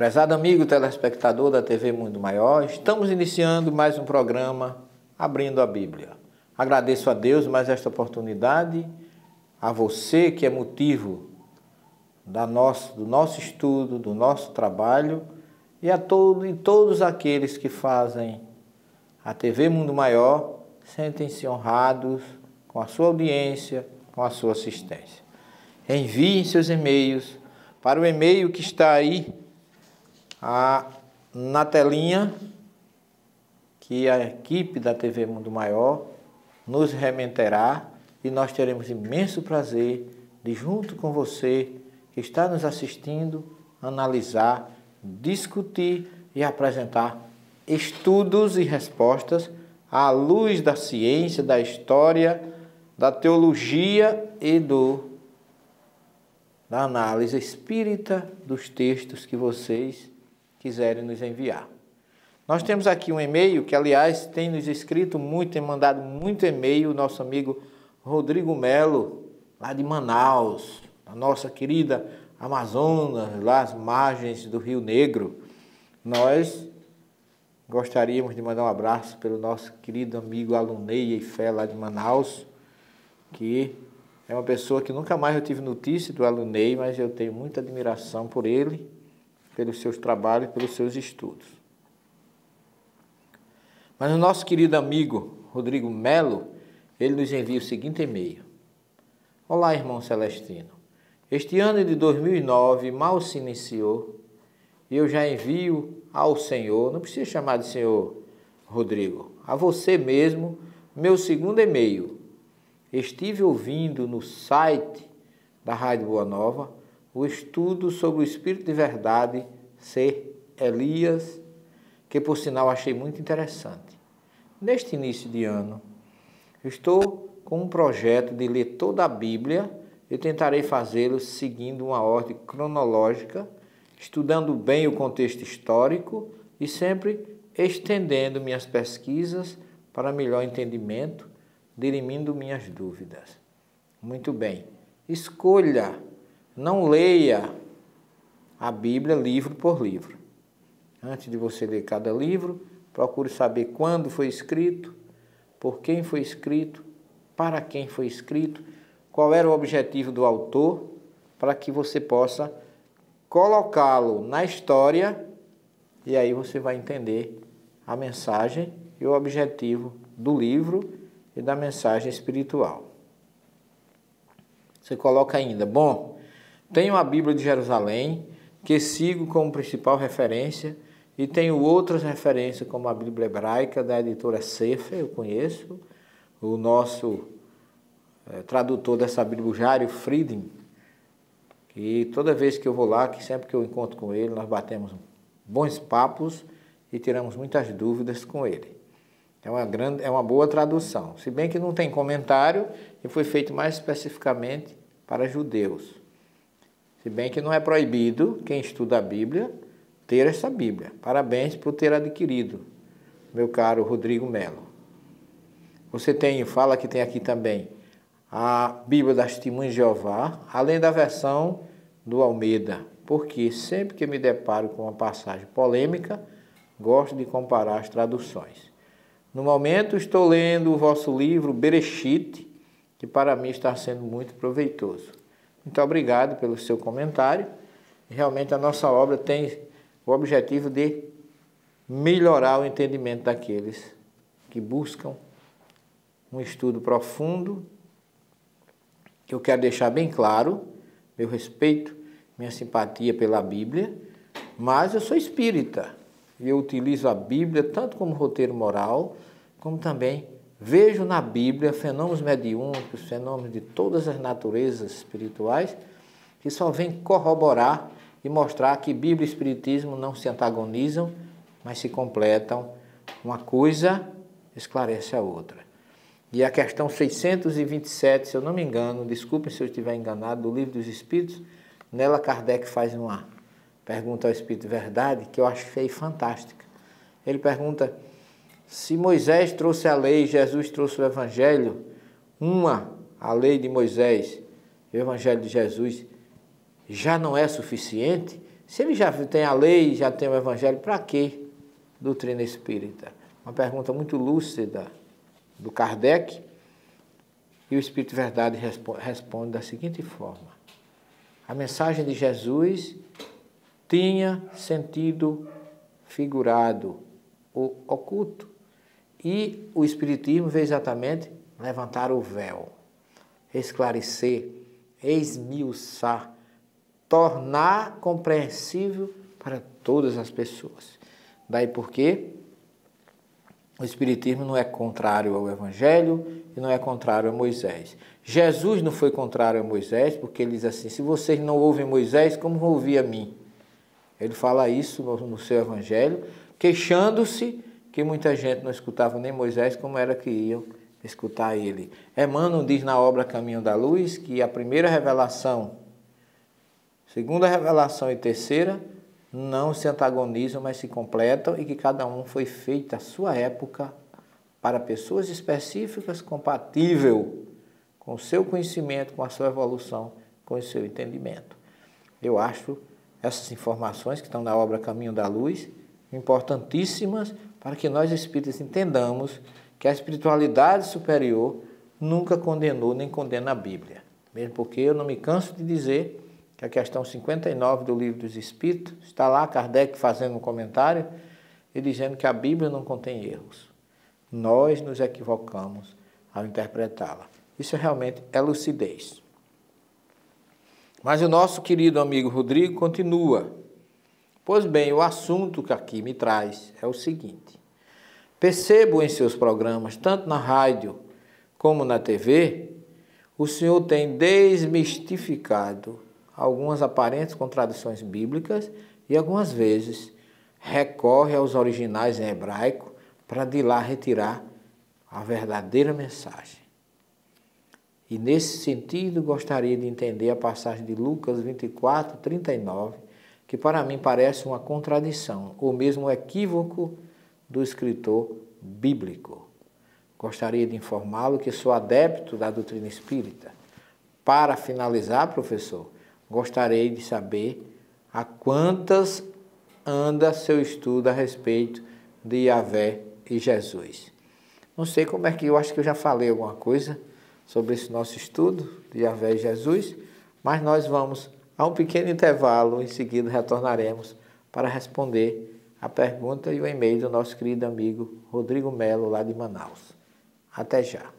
Prezado amigo telespectador da TV Mundo Maior, estamos iniciando mais um programa Abrindo a Bíblia. Agradeço a Deus mais esta oportunidade, a você que é motivo do nosso estudo, do nosso trabalho e todos aqueles que fazem a TV Mundo Maior sentem-se honrados com a sua audiência, com a sua assistência. Enviem seus e-mails para o e-mail que está aí na telinha, que a equipe da TV Mundo Maior nos remeterá e nós teremos imenso prazer de, junto com você que está nos assistindo, analisar, discutir e apresentar estudos e respostas à luz da ciência, da história, da teologia e da análise espírita dos textos que vocês quiserem nos enviar. Nós temos aqui um e-mail que, aliás, tem nos escrito muito, tem mandado muito e-mail, o nosso amigo Rodrigo Melo, lá de Manaus, a nossa querida Amazonas, lá às margens do Rio Negro. Nós gostaríamos de mandar um abraço pelo nosso querido amigo Alunei Fé, lá de Manaus, que é uma pessoa que nunca mais eu tive notícia do Alunei, mas eu tenho muita admiração por ele, pelos seus trabalhos, pelos seus estudos. Mas o nosso querido amigo Rodrigo Melo, ele nos envia o seguinte e-mail. Olá, irmão Celestino. Este ano de 2009 mal se iniciou e eu já envio ao Senhor, não precisa chamar de Senhor, Rodrigo, a você mesmo, meu segundo e-mail. Estive ouvindo no site da Rádio Boa Nova o estudo sobre o Espírito de Verdade, ser Elias, que por sinal achei muito interessante. Neste início de ano, estou com um projeto de ler toda a Bíblia e tentarei fazê-lo seguindo uma ordem cronológica, estudando bem o contexto histórico e sempre estendendo minhas pesquisas para melhor entendimento, dirimindo minhas dúvidas. Muito bem. Escolha, não leia a Bíblia livro por livro. Antes de você ler cada livro, procure saber quando foi escrito, por quem foi escrito, para quem foi escrito, qual era o objetivo do autor, para que você possa colocá-lo na história e aí você vai entender a mensagem e o objetivo do livro e da mensagem espiritual. Você coloca ainda, bom, tenho a Bíblia de Jerusalém, que sigo como principal referência, e tenho outras referências, como a Bíblia Hebraica, da editora Sefer, eu conheço, o nosso tradutor dessa Bíblia, o Jário Friedin, que toda vez que eu vou lá, que sempre que eu encontro com ele, nós batemos bons papos e tiramos muitas dúvidas com ele. É uma boa tradução, se bem que não tem comentário e foi feito mais especificamente para judeus. Se bem que não é proibido quem estuda a Bíblia ter essa Bíblia. Parabéns por ter adquirido, meu caro Rodrigo Melo. Você fala que tem aqui também a Bíblia das Testemunhas de Jeová, além da versão do Almeida, porque sempre que me deparo com uma passagem polêmica, gosto de comparar as traduções. No momento estou lendo o vosso livro Bereshit, que para mim está sendo muito proveitoso. Muito obrigado pelo seu comentário. Realmente a nossa obra tem o objetivo de melhorar o entendimento daqueles que buscam um estudo profundo. Eu quero deixar bem claro meu respeito, minha simpatia pela Bíblia, mas eu sou espírita e eu utilizo a Bíblia tanto como roteiro moral, como também vejo na Bíblia fenômenos mediúnicos, fenômenos de todas as naturezas espirituais, que só vêm corroborar e mostrar que Bíblia e Espiritismo não se antagonizam, mas se completam. Uma coisa esclarece a outra. E a questão 627, se eu não me engano, desculpem se eu estiver enganado, do Livro dos Espíritos, nela Kardec faz uma pergunta ao Espírito de Verdade, que eu achei fantástica. Ele pergunta: se Moisés trouxe a lei, Jesus trouxe o Evangelho, a lei de Moisés e o Evangelho de Jesus, já não é suficiente? Se ele já tem a lei, já tem o evangelho, para que doutrina espírita? Uma pergunta muito lúcida do Kardec, e o Espírito de Verdade responde da seguinte forma: a mensagem de Jesus tinha sentido figurado, ou oculto, e o Espiritismo veio exatamente levantar o véu, esclarecer, esmiuçar, tornar compreensível para todas as pessoas. Daí porque o Espiritismo não é contrário ao Evangelho e não é contrário a Moisés. Jesus não foi contrário a Moisés, porque ele diz assim: se vocês não ouvem Moisés, como vão ouvir a mim? Ele fala isso no seu Evangelho, queixando-se que muita gente não escutava nem Moisés, como era que iam escutar ele. Emmanuel diz na obra Caminho da Luz que a primeira revelação, segunda revelação e terceira não se antagonizam, mas se completam, e que cada um foi feito à sua época para pessoas específicas, compatível com o seu conhecimento, com a sua evolução, com o seu entendimento. Eu acho essas informações que estão na obra Caminho da Luz importantíssimas para que nós espíritas entendamos que a espiritualidade superior nunca condenou nem condena a Bíblia. Mesmo porque eu não me canso de dizer que a questão 59 do Livro dos Espíritos, está lá Kardec fazendo um comentário e dizendo que a Bíblia não contém erros. Nós nos equivocamos ao interpretá-la. Isso realmente é lucidez. Mas o nosso querido amigo Rodrigo continua. Pois bem, o assunto que aqui me traz é o seguinte: percebo em seus programas, tanto na rádio como na TV, o senhor tem desmistificado algumas aparentes contradições bíblicas e algumas vezes recorre aos originais em hebraico para de lá retirar a verdadeira mensagem. E nesse sentido gostaria de entender a passagem de Lucas 24, 39, que para mim parece uma contradição, ou mesmo um equívoco do escritor bíblico. Gostaria de informá-lo que sou adepto da doutrina espírita. Para finalizar, professor, gostaria de saber a quantas anda seu estudo a respeito de Yahvé e Jesus. Não sei como é que, eu acho que eu já falei alguma coisa sobre esse nosso estudo de Yahvé e Jesus, mas nós vamos a um pequeno intervalo, em seguida retornaremos para responder a pergunta e o e-mail do nosso querido amigo Rodrigo Melo, lá de Manaus. Até já.